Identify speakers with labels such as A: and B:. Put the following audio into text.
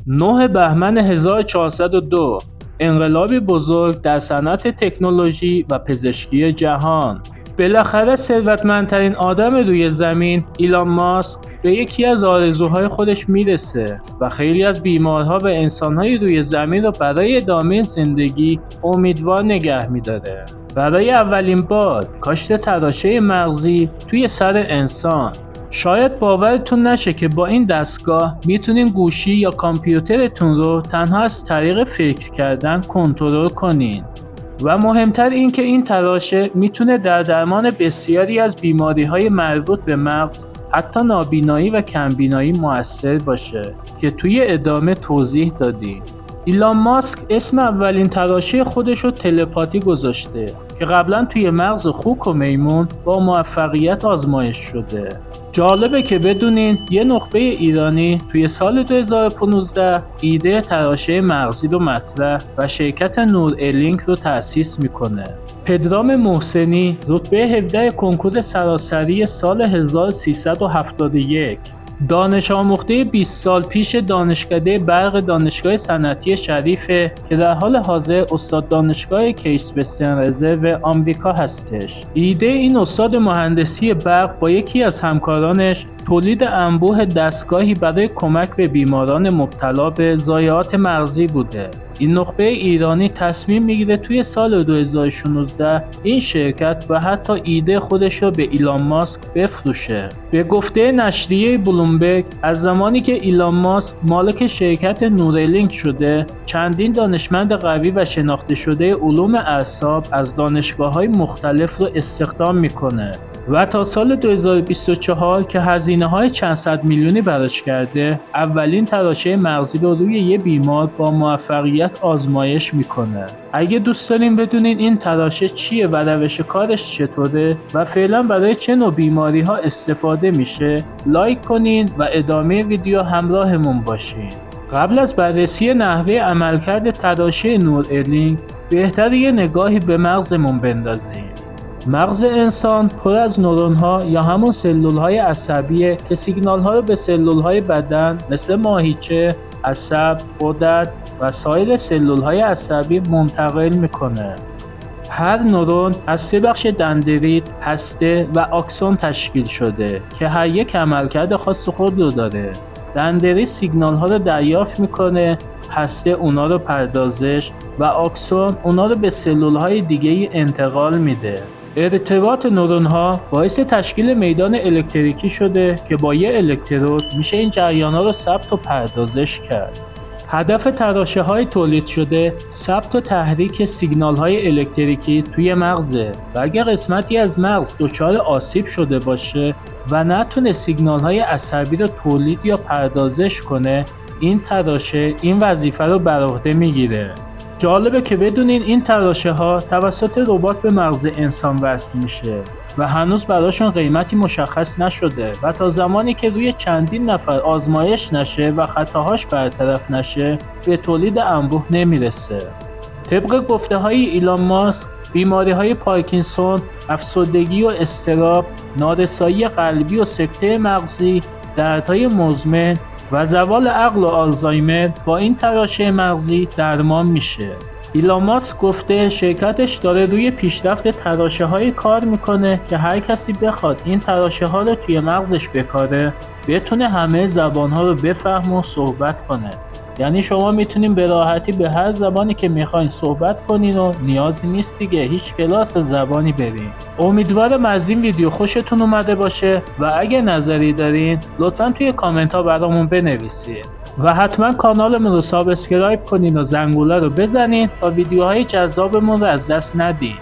A: 9 بهمن 1402 انقلابی بزرگ در صنعت تکنولوژی و پزشکی جهان. بالاخره ثروتمندترین آدم روی زمین ایلان ماسک به یکی از آرزوهای خودش میرسه و خیلی از بیمارها و انسانهای روی زمین رو برای ادامه زندگی امیدوار نگه میداره. برای اولین بار کاشت تراشه مغزی توی سر انسان. شاید باورتون نشه که با این دستگاه میتونین گوشی یا کامپیوترتون رو تنها از طریق فکر کردن کنترل کنین. و مهمتر این که این تراشه میتونه در درمان بسیاری از بیماری‌های مربوط به مغز، حتی نابینایی و کمبینایی مؤثر باشه که توی ادامه توضیح دادیم. ایلان ماسک اسم اولین تراشه خودش رو تلپاتی گذاشته که قبلا توی مغز خوک و میمون با موفقیت آزمایش شده. جالبه که بدونین یه نخبه ایرانی توی سال 2015 ایده تراشه مغزی رو مطرح و شرکت نورالینک رو تأسیس میکنه. پدرام محسنی رتبه 17 کنکور سراسری سال 1371 دانش آموخته 20 سال پیش دانشکده برق دانشگاه صنعتی شریفه که در حال حاضر استاد دانشگاه کیس وسترن رزرو آمریکا هستش. ایده این استاد مهندسی برق با یکی از همکارانش تولید انبوه دستگاهی برای کمک به بیماران مبتلا به ضایعات مغزی بوده. این نخبه ایرانی تصمیم میگیره توی سال 2016 این شرکت و حتی ایده خودش رو به ایلان ماسک بفروشه. به گفته نشریه بلومبرگ از زمانی که ایلان ماسک مالک شرکت نورالینک شده، چندین دانشمند قوی و شناخته شده علوم اعصاب از دانشگاه‌های مختلف رو استخدام میکنه و تا سال 2024 که هزینه‌های چند صد میلیونی براش کرده، اولین تراشه مغزی رو روی یه بیمار با موفقیت آزمایش میکنه. اگه دوست دارین بدونین این تراشه چیه و روش کارش چطوره و فعلا برای چه نوع بیماری‌ها استفاده میشه، لایک کنین و ادامه ویدیو همراهمون باشین. قبل از بررسی نحوه عملکرد تراشه نورالینک، بهتره یه نگاهی به مغزمون بندازیم. مغز انسان پر از نورون‌ها یا همون سلول‌های عصبیه که سیگنال‌ها رو به سلول‌های بدن مثل ماهیچه، عصب، غدد و سایر سلول‌های عصبی منتقل میکنه. هر نورون از 3 بخش دندریت، هسته و آکسون تشکیل شده که هر یک عملکرد خاص خود رو داره. دندریت سیگنال‌ها رو دریافت میکنه، هسته اونا رو پردازش و آکسون اونا رو به سلول‌های دیگه‌ای انتقال میده. ارتباط نورون‌ها باعث تشکیل میدان الکتریکی شده که با یه الکترود میشه این جریان‌ها رو ثبت و پردازش کرد. هدف تراشه‌های تولید شده ثبت و تحریک سیگنال‌های الکتریکی توی مغزه و اگر قسمتی از مغز دچار آسیب شده باشه و نتونه سیگنال‌های عصبی رو تولید یا پردازش کنه، این تراشه این وظیفه رو بر عهده میگیره. جالبه که بدونین این تراشه ها توسط ربات به مغز انسان وصل میشه و هنوز براشون قیمتی مشخص نشده و تا زمانی که روی چندین نفر آزمایش نشه و خطاهاش برطرف نشه به تولید انبوه نمیرسه. طبق گفته های ایلان ماسک، بیماری های پارکینسون، افسردگی و اضطراب، نارسایی قلبی و سکته مغزی، دردهای مزمن و زوال عقل و آلزایمر با این تراشه مغزی درمان میشه. ایلان ماسک گفته شرکتش داره روی پیشرفت تراشه های کار میکنه که هر کسی بخواد این تراشه ها رو توی مغزش بکاره بتونه همه زبان ها رو بفهمه و صحبت کنه. یعنی شما میتونین به راحتی به هر زبانی که میخواین صحبت کنین و نیازی نیست دیگه هیچ کلاس زبانی برین. امیدوارم از این ویدیو خوشتون اومده باشه و اگه نظری دارین لطفاً توی کامنت ها برامون بنویسید و حتما کانالمون رو سابسکرایب کنین و زنگوله رو بزنین تا ویدیوهای جذابمون رو از دست ندین.